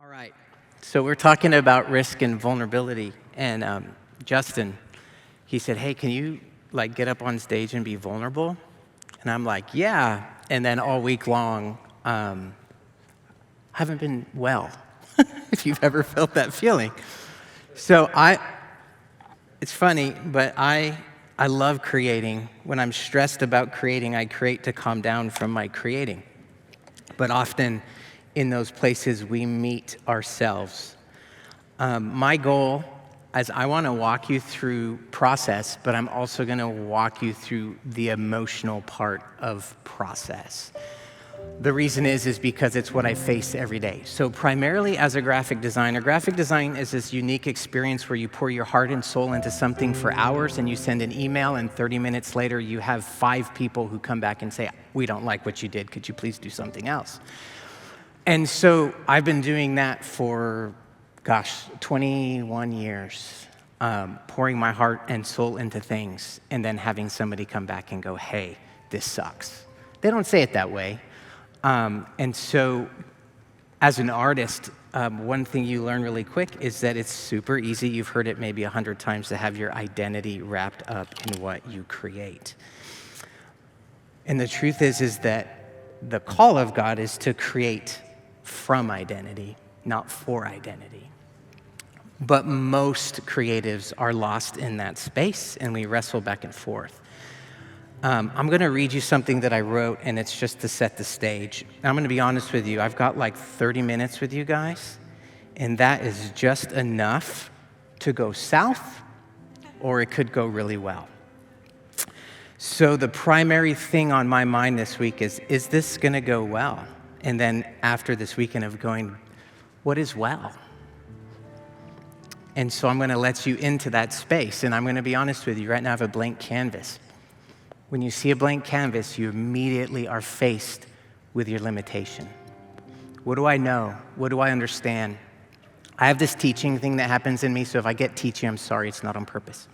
All right, so we're talking about risk and vulnerability, and Justin, he said, hey, can you get up on stage and be vulnerable? And I'm like, yeah, and then all week long, I haven't been well, if you've ever felt that feeling. So it's funny, but I love creating. When I'm stressed about creating, I create to calm down from my creating. But often in those places, we meet ourselves. My goal is I want to walk you through process, but I'm also going to walk you through the emotional part of process. The reason is because it's what I face every day. So primarily as a graphic design is this unique experience where you pour your heart and soul into something for hours and you send an email, and 30 minutes later you have 5 people who come back and say, we don't like what you did, could you please do something else? And so I've been doing that for, 21 years, pouring my heart and soul into things and then having somebody come back and go, hey, this sucks. They don't say it that way. And so as an artist, one thing you learn really quick is that it's super easy, you've heard it maybe 100 times, to have your identity wrapped up in what you create. And the truth is that the call of God is to create from identity, not for identity. But most creatives are lost in that space, and we wrestle back and forth. I'm going to read you something that I wrote, and it's just to set the stage. I'm going to be honest with you. I've got 30 minutes with you guys, and that is just enough to go south, or it could go really well. So the primary thing on my mind this week is this going to go well? And then after this weekend of going, what is well? And so I'm going to let you into that space, and I'm going to be honest with you. Right now I have a blank canvas. When you see a blank canvas, you immediately are faced with your limitation. What do I know? What do I understand? I have this teaching thing that happens in me, so if I get teachy, I'm sorry, it's not on purpose.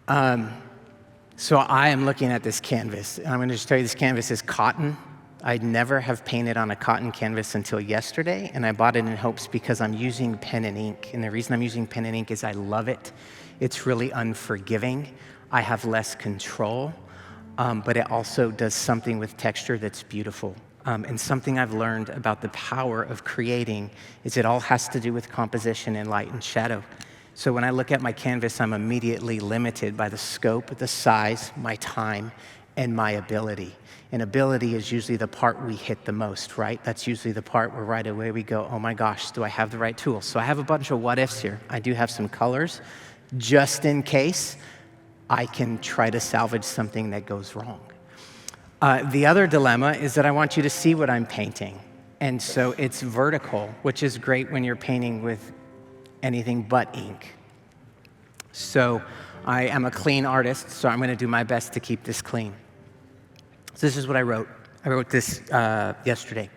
So I am looking at this canvas, and I'm going to just tell you this canvas is cotton. I'd never have painted on a cotton canvas until yesterday, and I bought it in hopes because I'm using pen and ink. And the reason I'm using pen and ink is I love it. It's really unforgiving. I have less control, but it also does something with texture that's beautiful. And something I've learned about the power of creating is it all has to do with composition and light and shadow. So when I look at my canvas, I'm immediately limited by the scope, the size, my time, and my ability. And ability is usually the part we hit the most, right? That's usually the part where right away we go, oh my gosh, do I have the right tools? So I have a bunch of what ifs here. I do have some colors, just in case I can try to salvage something that goes wrong. The other dilemma is that I want you to see what I'm painting. And so it's vertical, which is great when you're painting with anything but ink. So I am a clean artist, so I'm going to do my best to keep this clean. So this is what I wrote. I wrote this yesterday.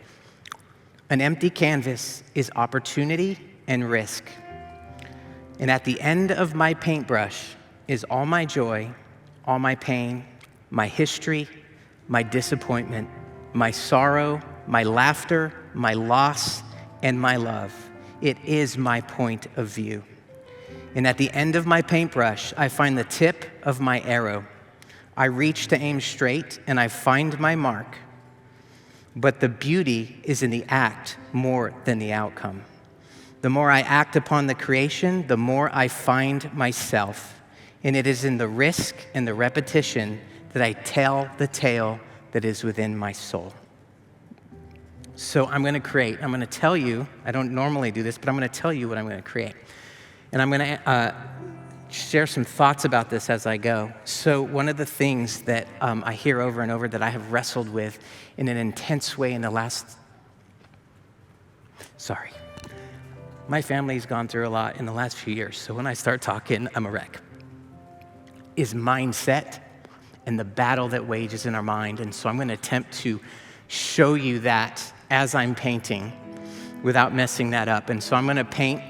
An empty canvas is opportunity and risk. And at the end of my paintbrush is all my joy, all my pain, my history, my disappointment, my sorrow, my laughter, my loss, and my love. It is my point of view. And at the end of my paintbrush, I find the tip of my arrow. I reach to aim straight, and I find my mark. But the beauty is in the act more than the outcome. The more I act upon the creation, the more I find myself. And it is in the risk and the repetition that I tell the tale that is within my soul. So I'm going to create. I'm going to tell you, I don't normally do this, but I'm going to tell you what I'm going to create. And I'm going to share some thoughts about this as I go. So one of the things that I hear over and over that I have wrestled with in an intense way in the last, my family's gone through a lot in the last few years, so when I start talking, I'm a wreck, is mindset and the battle that wages in our mind. And so I'm going to attempt to show you that as I'm painting without messing that up. And so I'm going to paint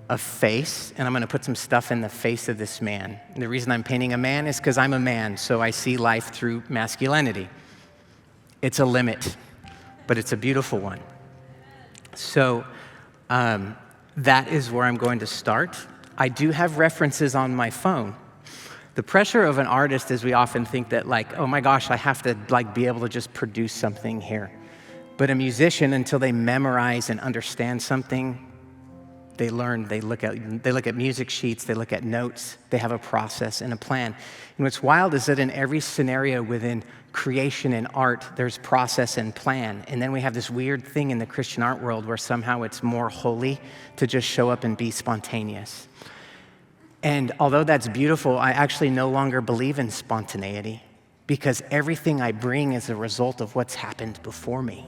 a face, and I'm going to put some stuff in the face of this man. And the reason I'm painting a man is because I'm a man, so I see life through masculinity. It's a limit, but it's a beautiful one. So that is where I'm going to start. I do have references on my phone. The pressure of an artist is we often think that like, oh my gosh, I have to like be able to just produce something here. But a musician, until they memorize and understand something, they learn, they look at music sheets, they look at notes, they have a process and a plan. And what's wild is that in every scenario within creation and art, there's process and plan. And then we have this weird thing in the Christian art world where somehow it's more holy to just show up and be spontaneous. And although that's beautiful, I actually no longer believe in spontaneity because everything I bring is a result of what's happened before me.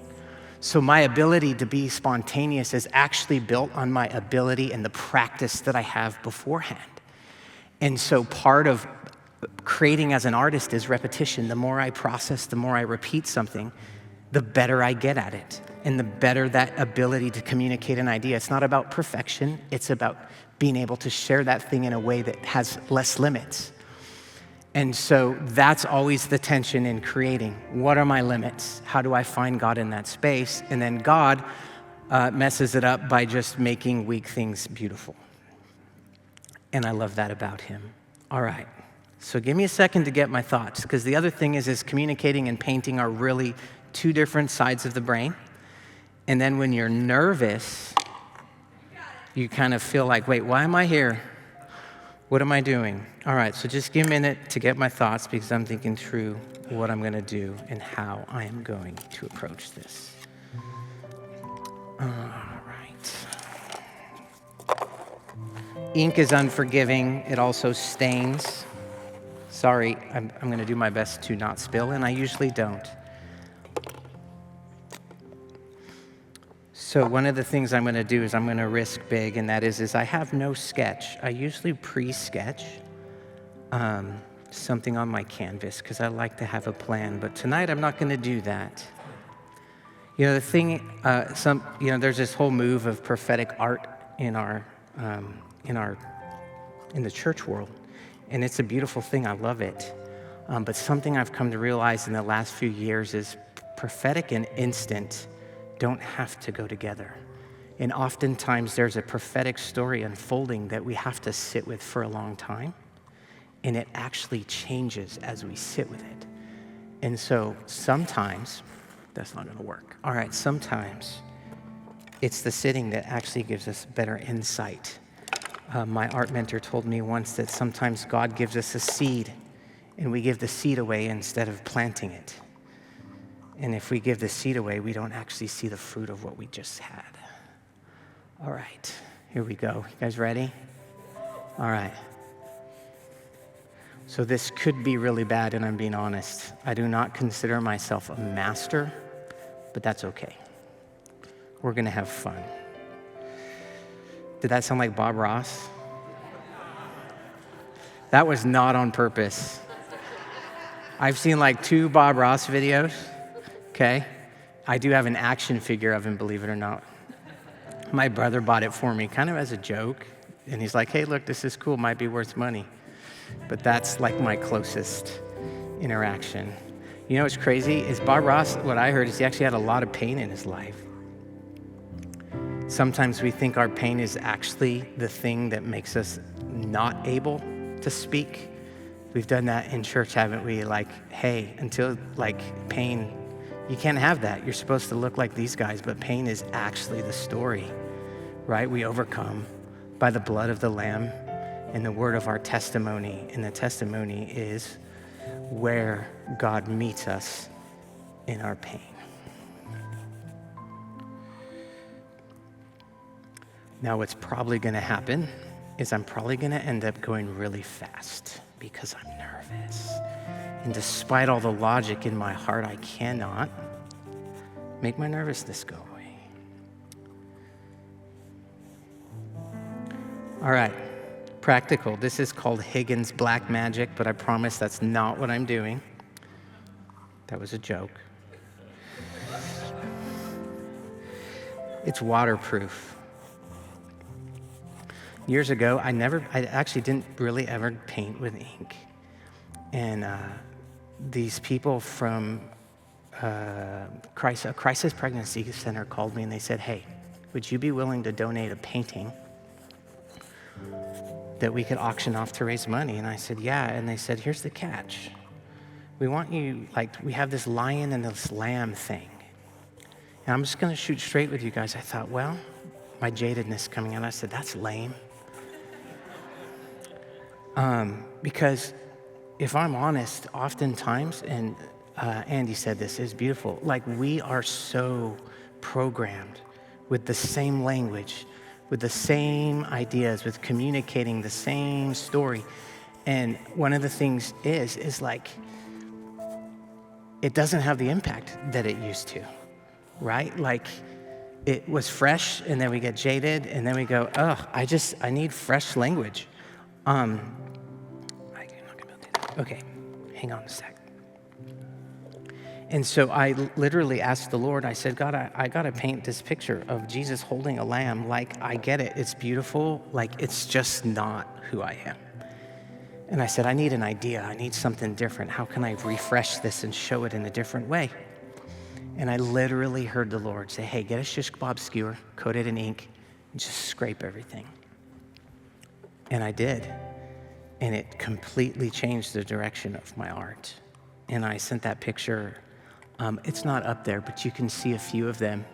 So my ability to be spontaneous is actually built on my ability and the practice that I have beforehand. And so part of creating as an artist is repetition. The more I process, the more I repeat something, the better I get at it, and the better that ability to communicate an idea. It's not about perfection, it's about being able to share that thing in a way that has less limits. And so that's always the tension in creating. What are my limits? How do I find God in that space? And then God messes it up by just making weak things beautiful. And I love that about him. All right, so give me a second to get my thoughts, because the other thing is communicating and painting are really two different sides of the brain. And then when you're nervous, you kind of feel like, wait, why am I here? What am I doing? All right, so just give me a minute to get my thoughts because I'm thinking through what I'm going to do and how I am going to approach this. All right. Ink is unforgiving. It also stains. Sorry, I'm going to do my best to not spill, and I usually don't. So one of the things I'm going to do is I'm going to risk big, and that is I have no sketch. I usually pre-sketch something on my canvas because I like to have a plan. But tonight I'm not going to do that. You know, the thing, there's this whole move of prophetic art in the church world, and it's a beautiful thing. I love it. But something I've come to realize in the last few years is prophetic and instant don't have to go together. And oftentimes there's a prophetic story unfolding that we have to sit with for a long time. And it actually changes as we sit with it. And so sometimes, that's not gonna work. All right, sometimes it's the sitting that actually gives us better insight. My art mentor told me once that sometimes God gives us a seed and we give the seed away instead of planting it. And if we give the seed away, we don't actually see the fruit of what we just had. All right, here we go. You guys ready? All right. So this could be really bad, and I'm being honest. I do not consider myself a master, but that's okay. We're gonna have fun. Did that sound like Bob Ross? That was not on purpose. I've seen like 2 Bob Ross videos. Okay, I do have an action figure of him, believe it or not. My brother bought it for me kind of as a joke. And he's like, hey, look, this is cool, might be worth money. But that's like my closest interaction. You know what's crazy is Bob Ross, what I heard is he actually had a lot of pain in his life. Sometimes we think our pain is actually the thing that makes us not able to speak. We've done that in church, haven't we? Like, hey, until like pain, you can't have that. You're supposed to look like these guys, but pain is actually the story, right? We overcome by the blood of the Lamb and the word of our testimony. And the testimony is where God meets us in our pain. Now, what's probably going to happen is I'm probably going to end up going really fast because I'm nervous. And despite all the logic in my heart, I cannot make my nervousness go away. All right, practical. This is called Higgins Black Magic, but I promise that's not what I'm doing. That was a joke. It's waterproof. Years ago, I actually didn't really ever paint with ink. And these people from a crisis pregnancy center called me and they said, hey, would you be willing to donate a painting that we could auction off to raise money? And I said, yeah. And they said, here's the catch. We want you, we have this lion and this lamb thing. And I'm just going to shoot straight with you guys. I thought, well, my jadedness coming out, I said, that's lame. Because if I'm honest, oftentimes, and Andy said this, is beautiful, we are so programmed with the same language, with the same ideas, with communicating the same story. And one of the things is it doesn't have the impact that it used to, right? It was fresh, and then we get jaded, and then we go, I need fresh language. Okay, hang on a sec. And so I literally asked the Lord, I said, God, I got to paint this picture of Jesus holding a lamb. I get it. It's beautiful. It's just not who I am. And I said, I need an idea. I need something different. How can I refresh this and show it in a different way? And I literally heard the Lord say, hey, get a shish kebab skewer, coat it in ink, and just scrape everything. And I did. And it completely changed the direction of my art. And I sent that picture. It's not up there, but you can see a few of them.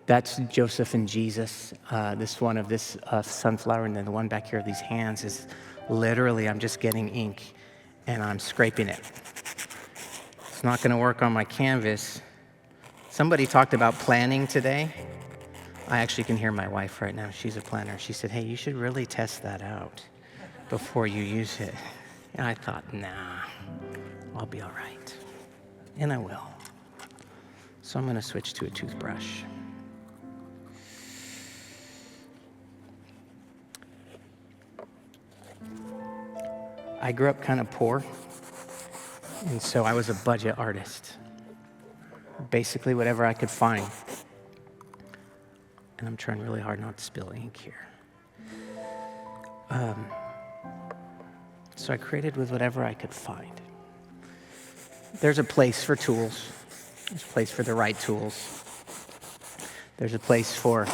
That's Joseph and Jesus. This one of this sunflower, and then the one back here, these hands, is literally, I'm just getting ink and I'm scraping it. It's not gonna work on my canvas. Somebody talked about planning today. I actually can hear my wife right now. She's a planner. She said, hey, you should really test that out before you use it. And I thought, nah, I'll be all right. And I will. So I'm gonna switch to a toothbrush. I grew up kind of poor, and so I was a budget artist. Basically whatever I could find. And I'm trying really hard not to spill ink here. So I created with whatever I could find. There's a place for tools. There's a place for the right tools. There's a place for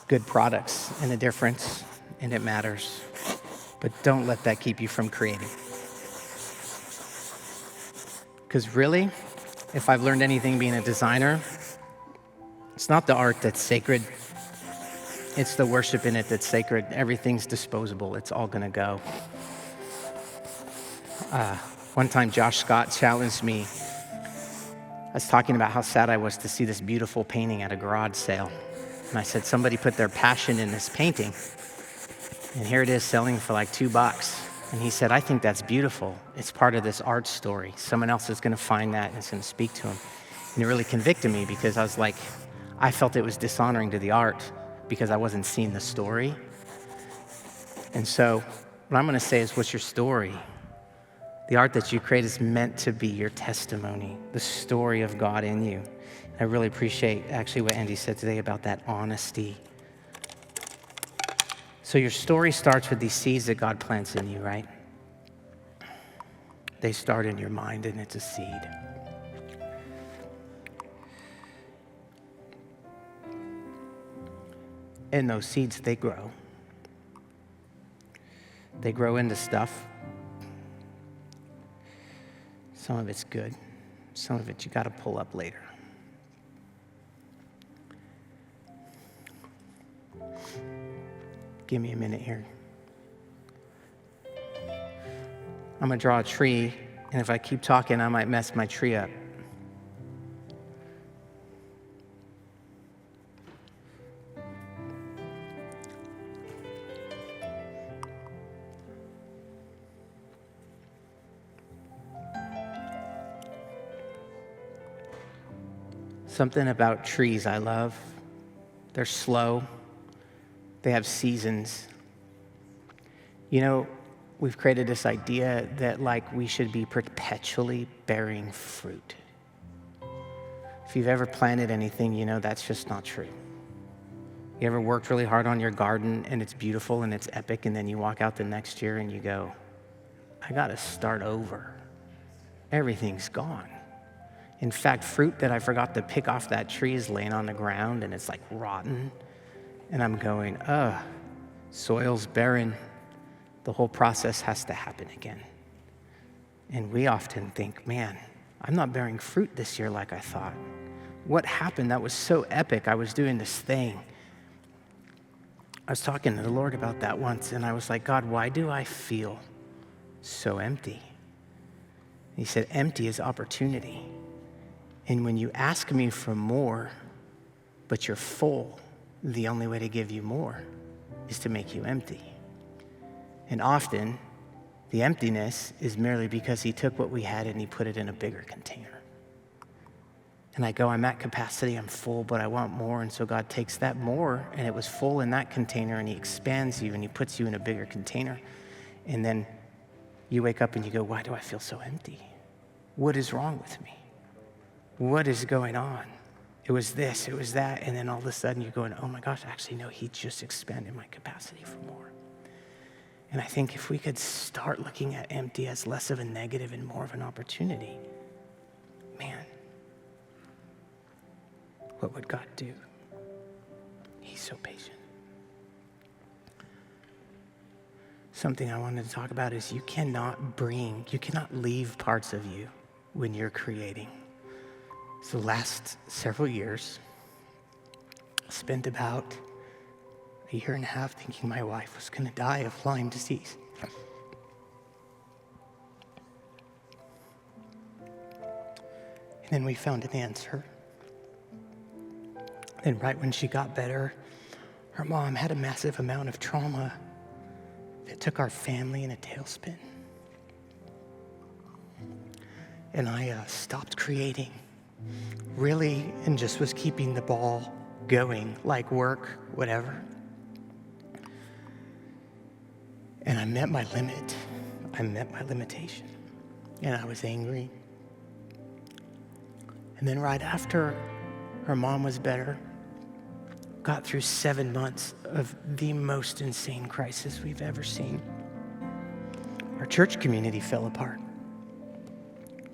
good products and a difference, and it matters. But don't let that keep you from creating. Because really, if I've learned anything being a designer, it's not the art that's sacred. It's the worship in it that's sacred. Everything's disposable. It's all gonna go. One time, Josh Scott challenged me. I was talking about how sad I was to see this beautiful painting at a garage sale. And I said, somebody put their passion in this painting. And here it is selling for like $2. And he said, I think that's beautiful. It's part of this art story. Someone else is gonna find that and it's gonna speak to him. And it really convicted me because I was like, I felt it was dishonoring to the art because I wasn't seeing the story. And so what I'm gonna say is, what's your story? The art that you create is meant to be your testimony, the story of God in you. I really appreciate actually what Andy said today about that honesty. So your story starts with these seeds that God plants in you, right? They start in your mind and it's a seed. And those seeds, they grow. They grow into stuff. Some of it's good. Some of it you got to pull up later. Give me a minute here. I'm going to draw a tree, and if I keep talking, I might mess my tree up. Something about trees I love. They're slow. They have seasons. You know, we've created this idea that we should be perpetually bearing fruit. If you've ever planted anything, you know that's just not true. You ever worked really hard on your garden and it's beautiful and it's epic, and then you walk out the next year and you go, I gotta start over. Everything's gone. In fact, fruit that I forgot to pick off that tree is laying on the ground and it's like rotten. And I'm going, soil's barren. The whole process has to happen again. And we often think, man, I'm not bearing fruit this year like I thought. What happened? That was so epic. I was doing this thing. I was talking to the Lord about that once, and I was like, God, why do I feel so empty? He said, empty is opportunity. And when you ask me for more, but you're full, the only way to give you more is to make you empty. And often, the emptiness is merely because he took what we had and he put it in a bigger container. And I go, I'm at capacity, I'm full, but I want more. And so God takes that more, and it was full in that container, and he expands you and he puts you in a bigger container. And then you wake up and you go, why do I feel so empty? What is wrong with me? What is going on? It was this, it was that, and then all of a sudden you're going, oh my gosh, actually no, he just expanded my capacity for more. And I think if we could start looking at empty as less of a negative and more of an opportunity, man, what would God do? He's so patient. Something I wanted to talk about is you cannot leave parts of you when you're creating. So last several years, I spent about a year and a half thinking my wife was going to die of Lyme disease. And then we found an answer. And right when she got better, her mom had a massive amount of trauma that took our family in a tailspin. And I stopped creating, really, and just was keeping the ball going, like work, whatever. And I met my limit. I met my limitation. And I was angry. And then right after her mom was better, got through 7 months of the most insane crisis we've ever seen. Our church community fell apart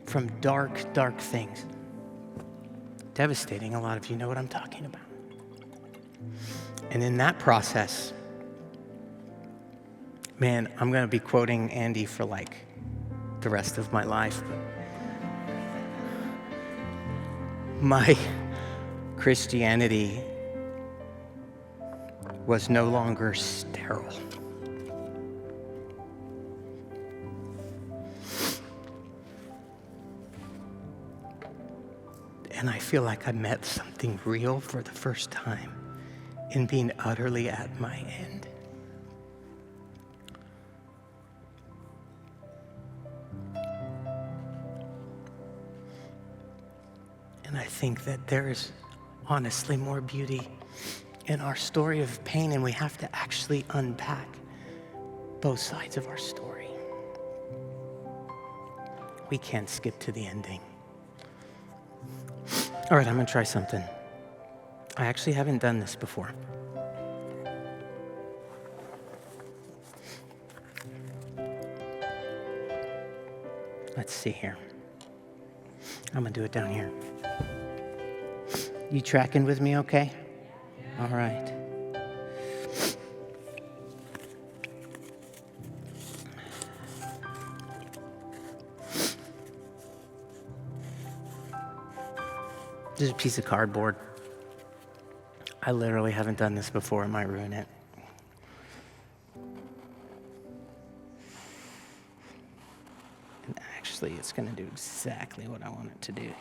from dark, dark things. Devastating. A lot of you know what I'm talking about. And in that process, man, I'm going to be quoting Andy for like the rest of my life. But my Christianity was no longer sterile. And I feel like I met something real for the first time in being utterly at my end. And I think that there is honestly more beauty in our story of pain, and we have to actually unpack both sides of our story. We can't skip to the ending. All right, I'm gonna try something. I actually haven't done this before. Let's see here. I'm gonna do it down here. You tracking with me okay? All right. This is a piece of cardboard. I literally haven't done this before. It might ruin it. And actually, it's going to do exactly what I want it to do here.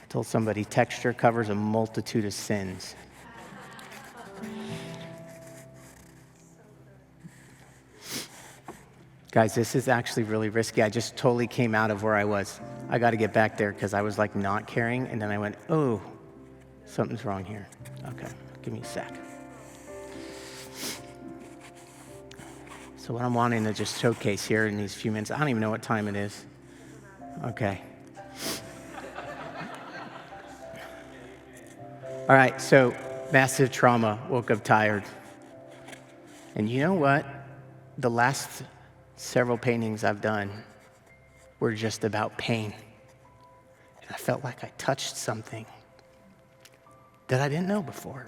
I told somebody texture covers a multitude of sins. Guys, this is actually really risky. I just totally came out of where I was. I got to get back there because I was like not caring, and then I went, oh, something's wrong here. Okay, give me a sec. So what I'm wanting to just showcase here in these few minutes, I don't even know what time it is. Okay. All right, so massive trauma, woke up tired. And you know what? The last several paintings I've done were just about pain. And I felt like I touched something that I didn't know before.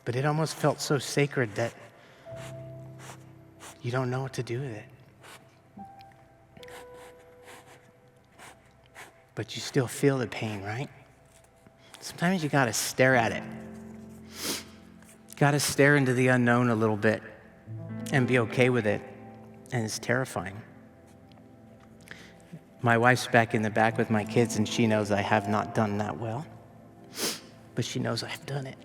But it almost felt so sacred that you don't know what to do with it. But you still feel the pain, right? Sometimes you gotta stare at it. You gotta stare into the unknown a little bit and be okay with it. And it's terrifying. My wife's back in the back with my kids, and she knows I have not done that well. But she knows I've done it.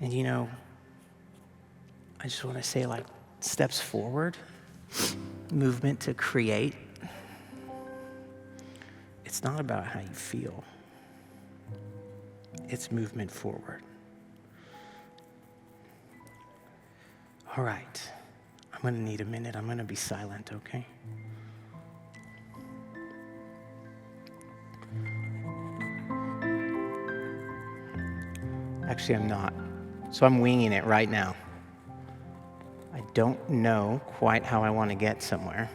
And you know, I just want to say, like, steps forward, movement to create. It's not about how you feel. It's movement forward. All right, I'm going to need a minute. I'm going to be silent, okay? Actually, I'm not. So I'm winging it right now. I don't know quite how I want to get somewhere.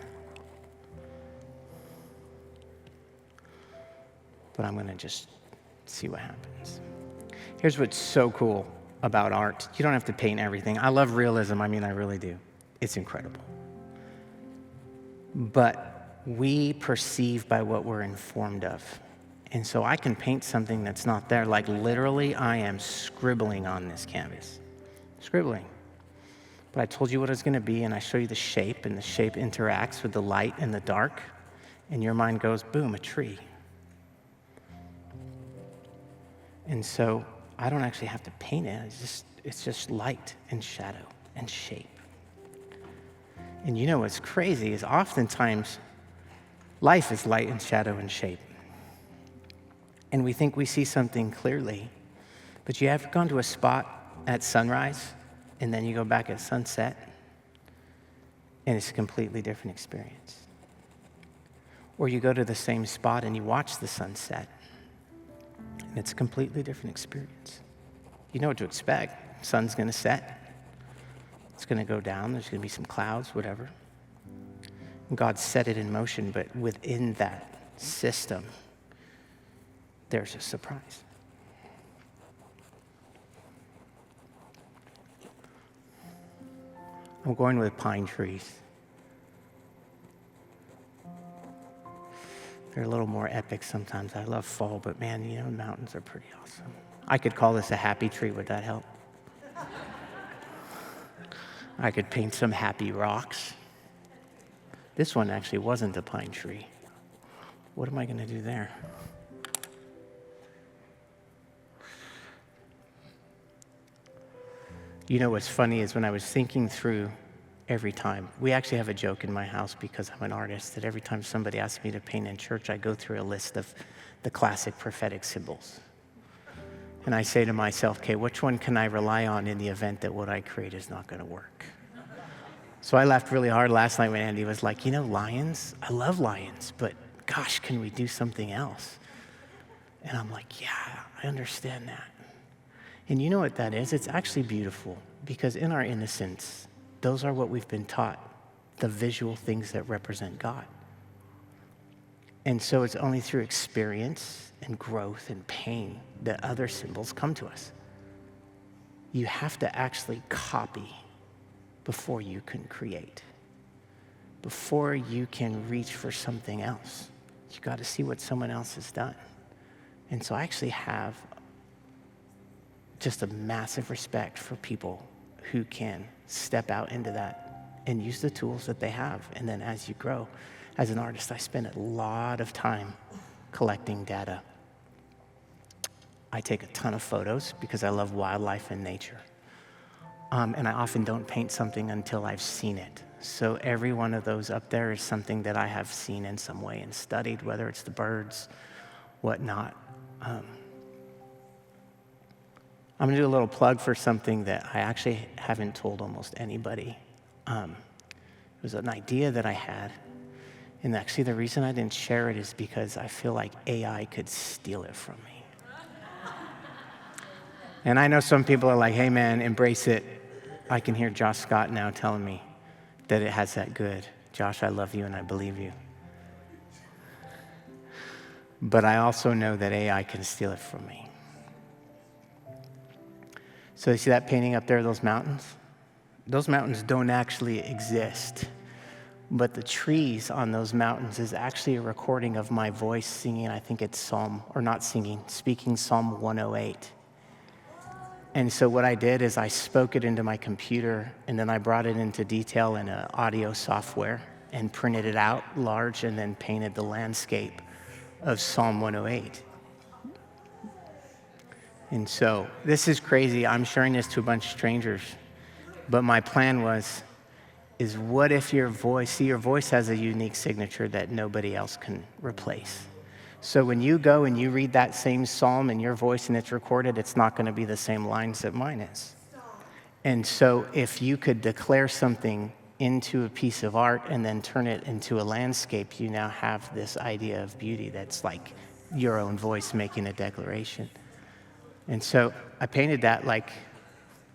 But I'm going to just see what happens. Here's what's so cool about art. You don't have to paint everything. I love realism. I mean, I really do. It's incredible. But we perceive by what we're informed of. And so I can paint something that's not there. Like literally, I am scribbling on this canvas. Scribbling. But I told you what it's going to be, and I show you the shape, and the shape interacts with the light and the dark, and your mind goes, boom, a tree. And so I don't actually have to paint it. It's just light and shadow and shape. And you know what's crazy is oftentimes life is light and shadow and shape. And we think we see something clearly, but you have gone to a spot at sunrise, and then you go back at sunset, and it's a completely different experience. Or you go to the same spot and you watch the sunset, and it's a completely different experience. You know what to expect. Sun's going to set. It's going to go down. There's going to be some clouds, whatever. And God set it in motion, but within that system, there's a surprise. I'm going with pine trees. They're a little more epic sometimes. I love fall, but man, you know, mountains are pretty awesome. I could call this a happy tree. Would that help? I could paint some happy rocks. This one actually wasn't a pine tree. What am I going to do there? You know what's funny is when I was thinking through every time, we actually have a joke in my house because I'm an artist, that every time somebody asks me to paint in church, I go through a list of the classic prophetic symbols. And I say to myself, okay, which one can I rely on in the event that what I create is not going to work? So I laughed really hard last night when Andy was like, you know, lions, I love lions, but gosh, can we do something else? And I'm like, yeah, I understand that. And you know what that is? It's actually beautiful, because in our innocence, those are what we've been taught, the visual things that represent God. And so it's only through experience and growth and pain that other symbols come to us. You have to actually copy before you can create. Before you can reach for something else, you got to see what someone else has done. And so I actually have just a massive respect for people who can step out into that and use the tools that they have. And then as you grow, as an artist, I spend a lot of time collecting data. I take a ton of photos because I love wildlife and nature. And I often don't paint something until I've seen it. So every one of those up there is something that I have seen in some way and studied, whether it's the birds, whatnot. I'm going to do a little plug for something that I actually haven't told almost anybody. It was an idea that I had. And actually the reason I didn't share it is because I feel like AI could steal it from me. And I know some people are like, hey man, embrace it. I can hear Josh Scott now telling me that it has that good. Josh, I love you and I believe you. But I also know that AI can steal it from me. So you see that painting up there, those mountains? Those mountains don't actually exist. But the trees on those mountains is actually a recording of my voice singing, I think it's speaking Psalm 108. And so what I did is I spoke it into my computer, and then I brought it into detail in an audio software and printed it out large and then painted the landscape of Psalm 108. And so this is crazy. I'm sharing this to a bunch of strangers. But my plan is what if your voice has a unique signature that nobody else can replace. So when you go and you read that same psalm in your voice and it's recorded, it's not going to be the same lines that mine is. And so if you could declare something into a piece of art and then turn it into a landscape, you now have this idea of beauty that's like your own voice making a declaration. And so I painted that like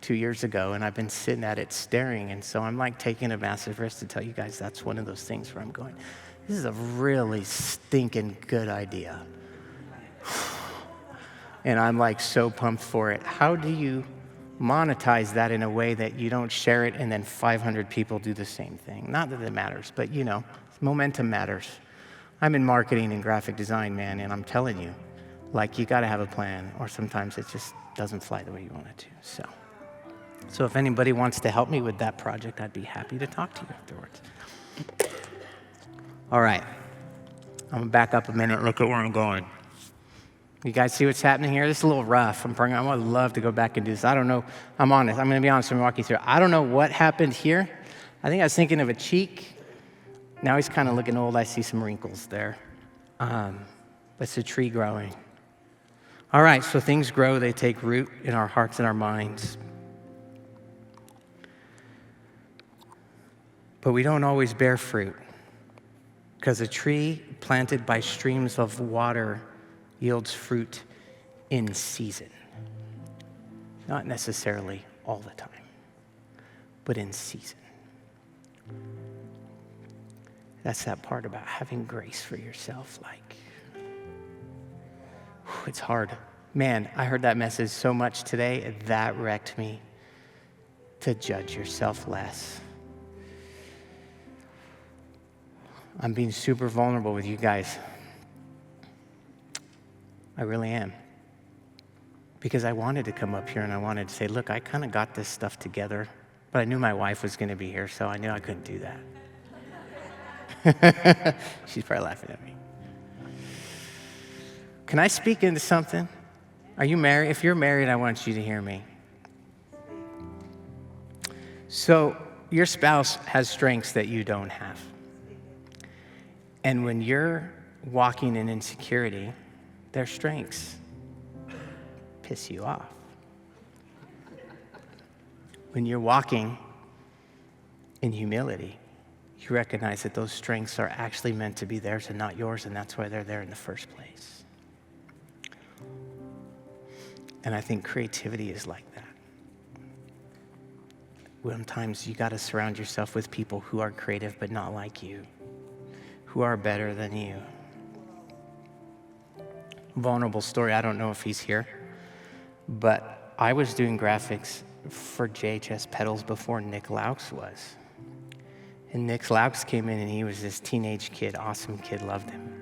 2 years ago, and I've been sitting at it staring, and so I'm like taking a massive risk to tell you guys that's one of those things where I'm going, this is a really stinking good idea. And I'm like so pumped for it. How do you monetize that in a way that you don't share it and then 500 people do the same thing? Not that it matters, but momentum matters. I'm in marketing and graphic design, man, and I'm telling you, like, you gotta have a plan, or sometimes it just doesn't fly the way you want it to. So if anybody wants to help me with that project, I'd be happy to talk to you afterwards. All right, I'm gonna back up a minute and look at where I'm going. You guys see what's happening here? This is a little rough. I would love to go back and do this. I don't know, I'm gonna be honest and walk you through. I don't know what happened here. I think I was thinking of a cheek. Now he's kind of looking old. I see some wrinkles there. It's a tree growing. All right, so things grow, they take root in our hearts and our minds. But we don't always bear fruit, because a tree planted by streams of water yields fruit in season. Not necessarily all the time, but in season. That's that part about having grace for yourself. It's hard. Man, I heard that message so much today, that wrecked me, to judge yourself less. I'm being super vulnerable with you guys. I really am. Because I wanted to come up here and I wanted to say, look, I kind of got this stuff together, but I knew my wife was going to be here, so I knew I couldn't do that. She's probably laughing at me. Can I speak into something? Are you married? If you're married, I want you to hear me. So your spouse has strengths that you don't have. And when you're walking in insecurity, their strengths piss you off. When you're walking in humility, you recognize that those strengths are actually meant to be theirs and not yours, and that's why they're there in the first place. And I think creativity is like that. Sometimes you got to surround yourself with people who are creative but not like you, who are better than you. Vulnerable story, I don't know if he's here, but I was doing graphics for JHS Pedals before Nick Laux was. And Nick Laux came in and he was this teenage kid, awesome kid, loved him.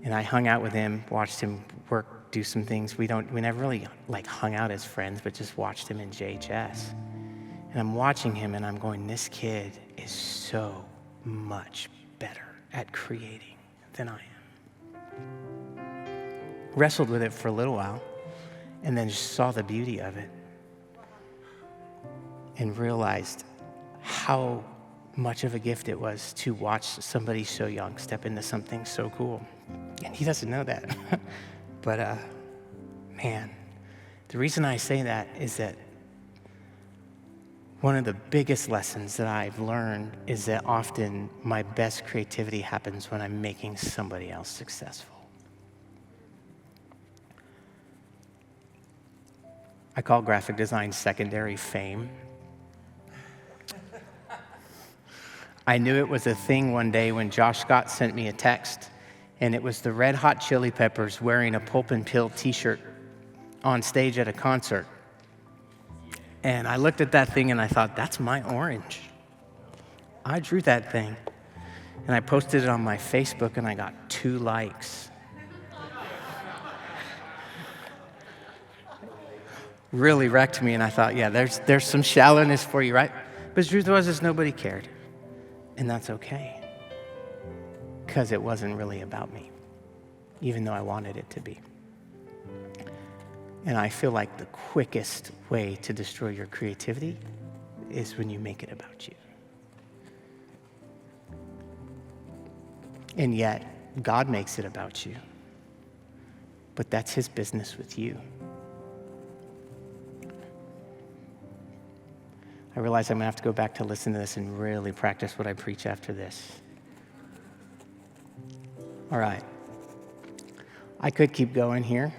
And I hung out with him, watched him work, do some things. We never really hung out as friends, but just watched him in JHS. And I'm watching him and I'm going, this kid is so much better at creating than I am. Wrestled with it for a little while and then just saw the beauty of it and realized how much of a gift it was to watch somebody so young step into something so cool. And he doesn't know that. But man, the reason I say that is that one of the biggest lessons that I've learned is that often my best creativity happens when I'm making somebody else successful. I call graphic design secondary fame. I knew it was a thing one day when Josh Scott sent me a text, and it was the Red Hot Chili Peppers wearing a Pulp and Pill t-shirt on stage at a concert. And I looked at that thing and I thought, that's my orange. I drew that thing. And I posted it on my Facebook and I got 2 likes. Really wrecked me, and I thought, yeah, there's some shallowness for you, right? But the truth was is nobody cared. And that's okay. Because it wasn't really about me, even though I wanted it to be. And I feel like the quickest way to destroy your creativity is when you make it about you. And yet, God makes it about you. But that's his business with you. I realize I'm going to have to go back to listen to this and really practice what I preach after this. All right. I could keep going here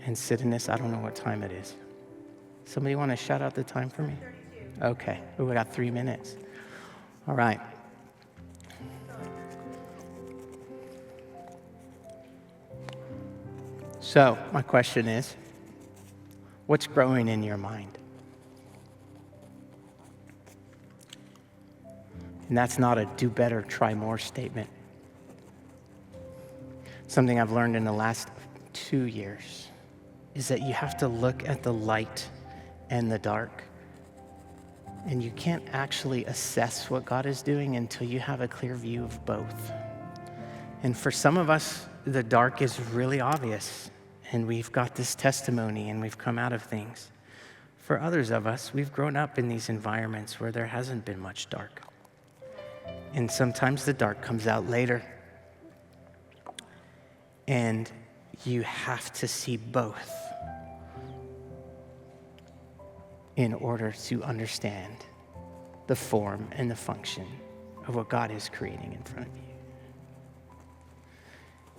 and sit in this. I don't know what time it is. Somebody want to shout out the time for me? 32. Okay. Oh, we got 3 minutes. All right. So, my question is, what's growing in your mind? And that's not a do better, try more statement. Something I've learned in the last 2 years is that you have to look at the light and the dark. And you can't actually assess what God is doing until you have a clear view of both. And for some of us, the dark is really obvious. And we've got this testimony and we've come out of things. For others of us, we've grown up in these environments where there hasn't been much dark. And sometimes the dark comes out later. And you have to see both in order to understand the form and the function of what God is creating in front of you.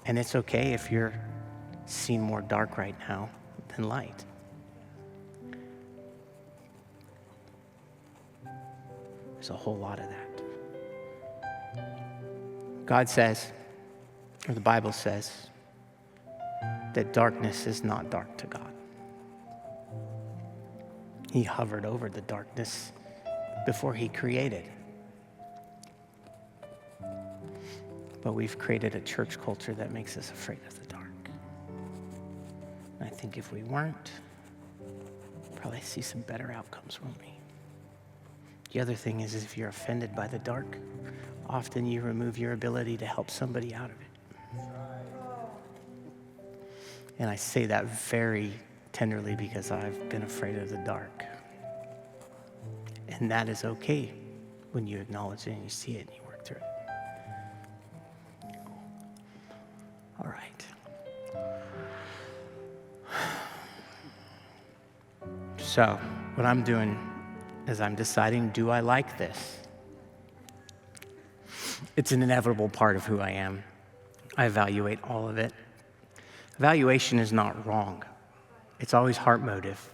And it's okay if you're seeing more dark right now than light. There's a whole lot of that. God says, or the Bible says, that darkness is not dark to God. He hovered over the darkness before he created. But we've created a church culture that makes us afraid of the dark. And I think if we weren't, we'd probably see some better outcomes, won't we? The other thing is if you're offended by the dark, often you remove your ability to help somebody out of it. And I say that very tenderly because I've been afraid of the dark. And that is okay when you acknowledge it and you see it and you work through it. All right. So what I'm doing is I'm deciding, do I like this? It's an inevitable part of who I am. I evaluate all of it. Evaluation is not wrong. It's always heart motive.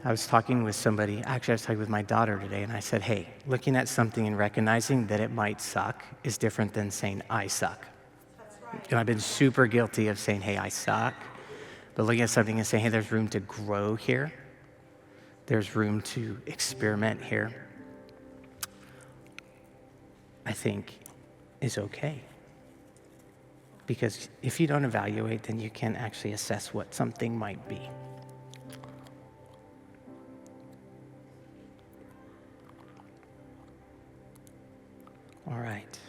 I was talking with somebody, actually I was talking with my daughter today, and I said, hey, looking at something and recognizing that it might suck is different than saying, I suck. That's right. And I've been super guilty of saying, hey, I suck. But looking at something and saying, hey, there's room to grow here. There's room to experiment here. I think is okay. Because if you don't evaluate, then you can't actually assess what something might be. All right.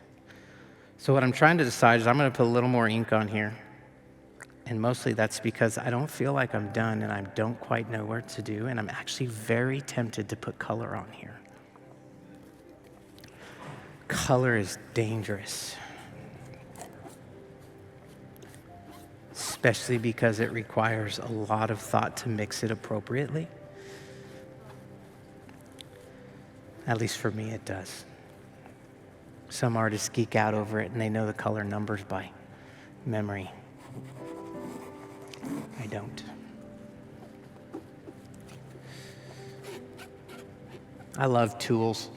So what I'm trying to decide is I'm going to put a little more ink on here. And mostly that's because I don't feel like I'm done and I don't quite know what to do. And I'm actually very tempted to put color on here. Color is dangerous. Especially because it requires a lot of thought to mix it appropriately. At least for me, it does. Some artists geek out over it and they know the color numbers by memory. I don't. I love tools.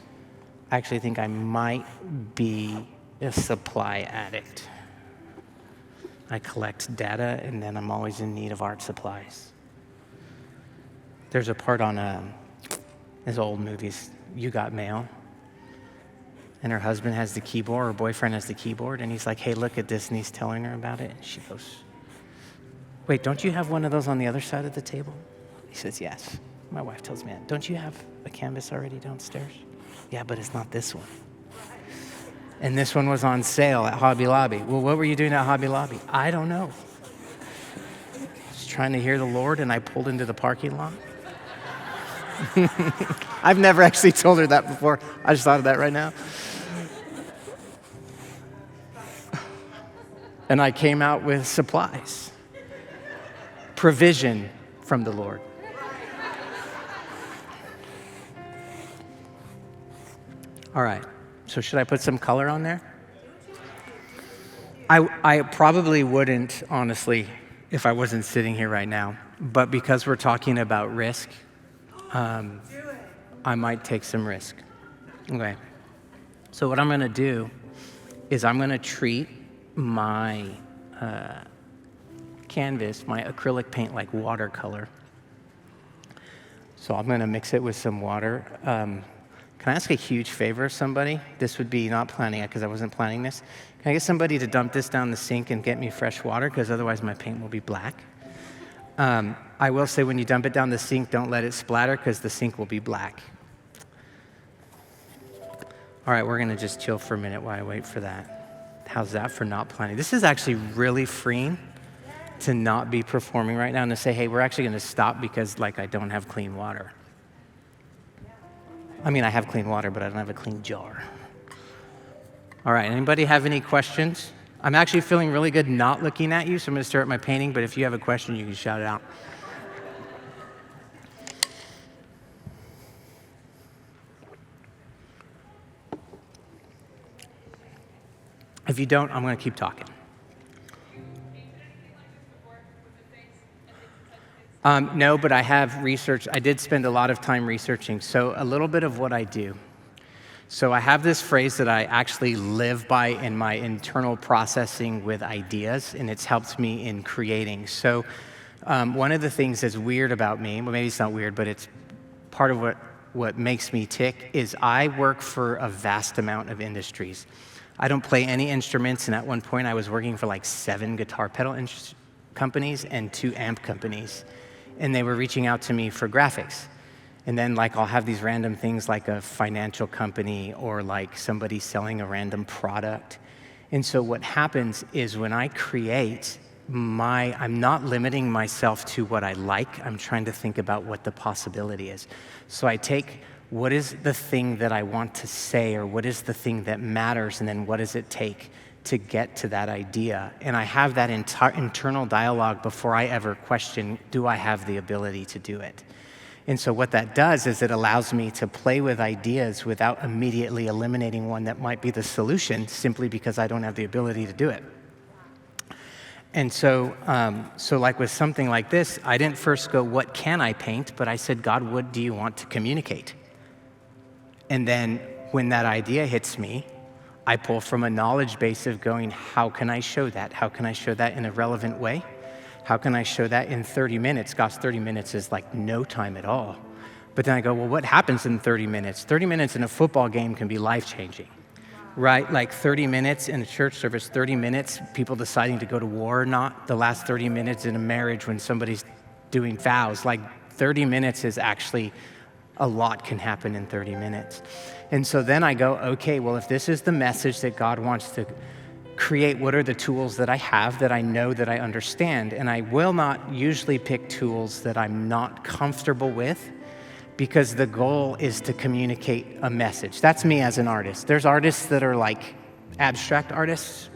I actually think I might be a supply addict. I collect data, and then I'm always in need of art supplies. There's a part on these old movies, You Got Mail, and her husband has the keyboard, her boyfriend has the keyboard, and he's like, hey, look at this, and he's telling her about it, and she goes, wait, don't you have one of those on the other side of the table? He says, yes. My wife tells me that. Don't you have a canvas already downstairs? Yeah, but it's not this one. And this one was on sale at Hobby Lobby. Well, what were you doing at Hobby Lobby? I don't know. Just trying to hear the Lord, and I pulled into the parking lot. I've never actually told her that before. I just thought of that right now. And I came out with supplies. Provision from the Lord. All right. So should I put some color on there? I probably wouldn't, honestly, if I wasn't sitting here right now. But because we're talking about risk, I might take some risk. Okay. So what I'm going to do is I'm going to treat my canvas, my acrylic paint, like watercolor. So I'm going to mix it with some water. Can I ask a huge favor of somebody? This would be not planning it because I wasn't planning this. Can I get somebody to dump this down the sink and get me fresh water? Because otherwise my paint will be black. I will say when you dump it down the sink, don't let it splatter because the sink will be black. All right, we're going to just chill for a minute while I wait for that. How's that for not planning? This is actually really freeing to not be performing right now and to say, hey, we're actually going to stop because I don't have clean water. I mean, I have clean water, but I don't have a clean jar. All right, anybody have any questions? I'm actually feeling really good not looking at you, so I'm going to start my painting, but if you have a question, you can shout it out. If you don't, I'm going to keep talking. No, but I have researched. I did spend a lot of time researching. So a little bit of what I do. So I have this phrase that I actually live by in my internal processing with ideas, and it's helped me in creating. So one of the things that's weird about me, well, maybe it's not weird, but it's part of what makes me tick, is I work for a vast amount of industries. I don't play any instruments, and at one point I was working for 7 guitar pedal companies and 2 amp companies. And they were reaching out to me for graphics. And then I'll have these random things like a financial company or somebody selling a random product. And so what happens is when I create, I'm not limiting myself to what I like. I'm trying to think about what the possibility is. So I take what is the thing that I want to say, or what is the thing that matters, and then what does it take to get to that idea. And I have that internal dialogue before I ever question, do I have the ability to do it? And so what that does is it allows me to play with ideas without immediately eliminating one that might be the solution simply because I don't have the ability to do it. And so with something like this, I didn't first go, what can I paint? But I said, God, what do you want to communicate? And then when that idea hits me, I pull from a knowledge base of going, how can I show that? How can I show that in a relevant way? How can I show that in 30 minutes? Gosh, 30 minutes is no time at all. But then I go, well, what happens in 30 minutes? 30 minutes in a football game can be life-changing, right? 30 minutes in a church service, 30 minutes, people deciding to go to war or not. The last 30 minutes in a marriage when somebody's doing vows, 30 minutes is actually, a lot can happen in 30 minutes. And so then I go, okay, well, if this is the message that God wants to create, what are the tools that I have that I know that I understand? And I will not usually pick tools that I'm not comfortable with, because the goal is to communicate a message. That's me as an artist. There's artists that are abstract artists,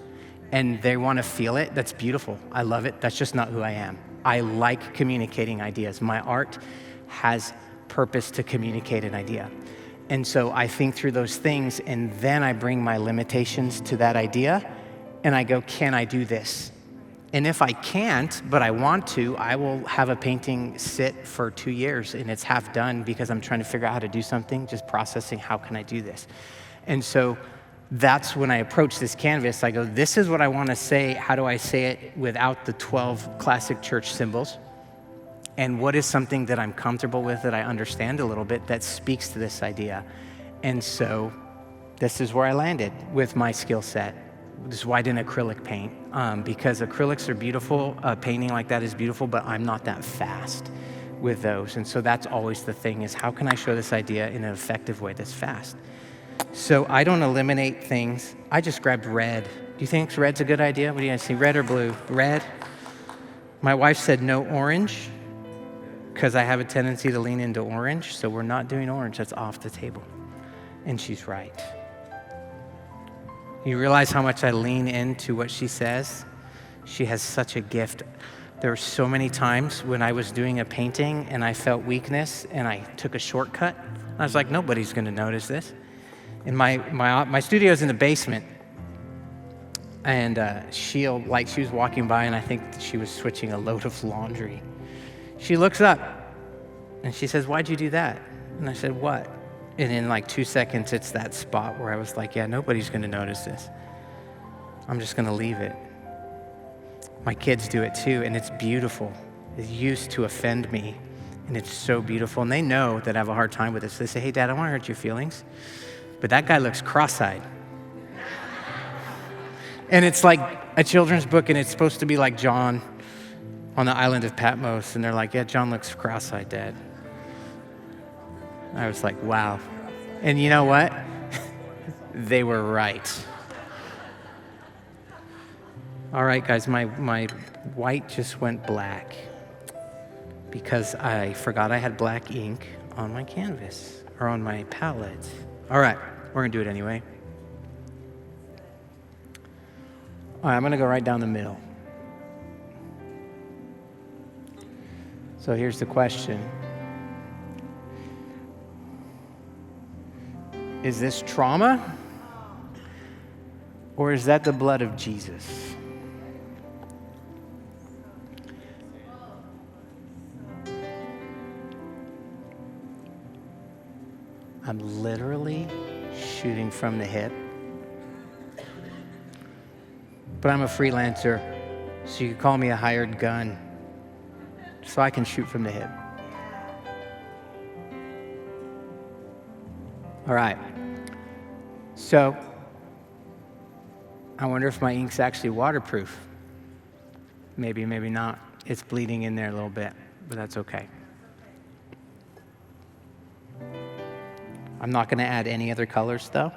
and they want to feel it. That's beautiful. I love it. That's just not who I am. I like communicating ideas. My art has purpose to communicate an idea. And so I think through those things, and then I bring my limitations to that idea, and I go, can I do this? And if I can't, but I want to, I will have a painting sit for 2 years and it's half done because I'm trying to figure out how to do something, just processing how can I do this. And so that's when I approach this canvas. I go, this is what I want to say. How do I say it without the 12 classic church symbols? And what is something that I'm comfortable with, that I understand a little bit, that speaks to this idea? And so this is where I landed with my skill set. This is why I didn't acrylic paint, because acrylics are beautiful. Painting like that is beautiful, but I'm not that fast with those. And so that's always the thing, is how can I show this idea in an effective way that's fast? So I don't eliminate things. I just grabbed red. Do you think red's a good idea? What do you guys see, red or blue? Red. My wife said no orange, because I have a tendency to lean into orange. So we're not doing orange. That's off the table. And she's right. You realize how much I lean into what she says? She has such a gift. There were so many times when I was doing a painting and I felt weakness and I took a shortcut. I was like, nobody's gonna notice this. And my studio's in the basement. And she was walking by and I think she was switching a load of laundry. She looks up and she says, why'd you do that? And I said, what? And in like 2 seconds, it's that spot where I was like, yeah, nobody's gonna notice this. I'm just gonna leave it. My kids do it too, and it's beautiful. It used to offend me, and it's so beautiful. And they know that I have a hard time with this. They say, hey, Dad, I don't wanna hurt your feelings, but that guy looks cross-eyed. And it's like a children's book, and it's supposed to be like John on the island of Patmos, and they're like, yeah, John looks cross-eyed, Dad. I was like, wow. And you know what? They were right. All right, guys, my white just went black because I forgot I had black ink on my canvas or on my palette. All right, we're gonna do it anyway. All right, I'm gonna go right down the middle. So here's the question. Is this trauma? Or is that the blood of Jesus? I'm literally shooting from the hip. But I'm a freelancer, so you could call me a hired gun. So I can shoot from the hip. All right. So I wonder if my ink's actually waterproof. Maybe, maybe not. It's bleeding in there a little bit, but that's okay. I'm not gonna add any other colors though,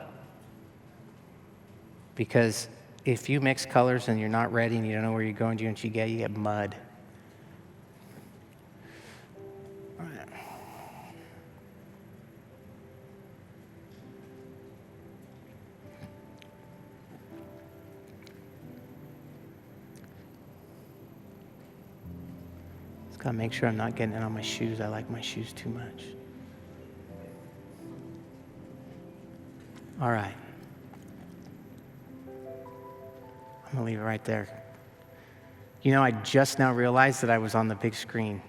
because if you mix colors and you're not ready and you don't know where you're going to, and you get mud. All right. Just gotta make sure I'm not getting it on my shoes. I like my shoes too much. All right. I'm gonna leave it right there. You know, I just now realized that I was on the big screen.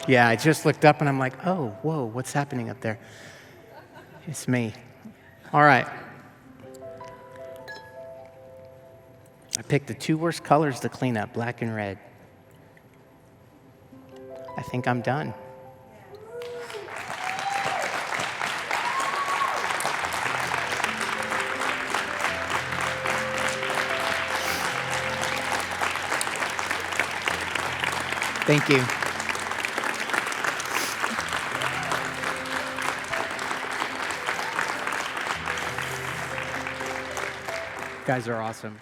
Yeah, I just looked up and I'm like, oh, whoa, what's happening up there? It's me. All right. I picked the two worst colors to clean up, black and red. I think I'm done. Thank you. You guys are awesome.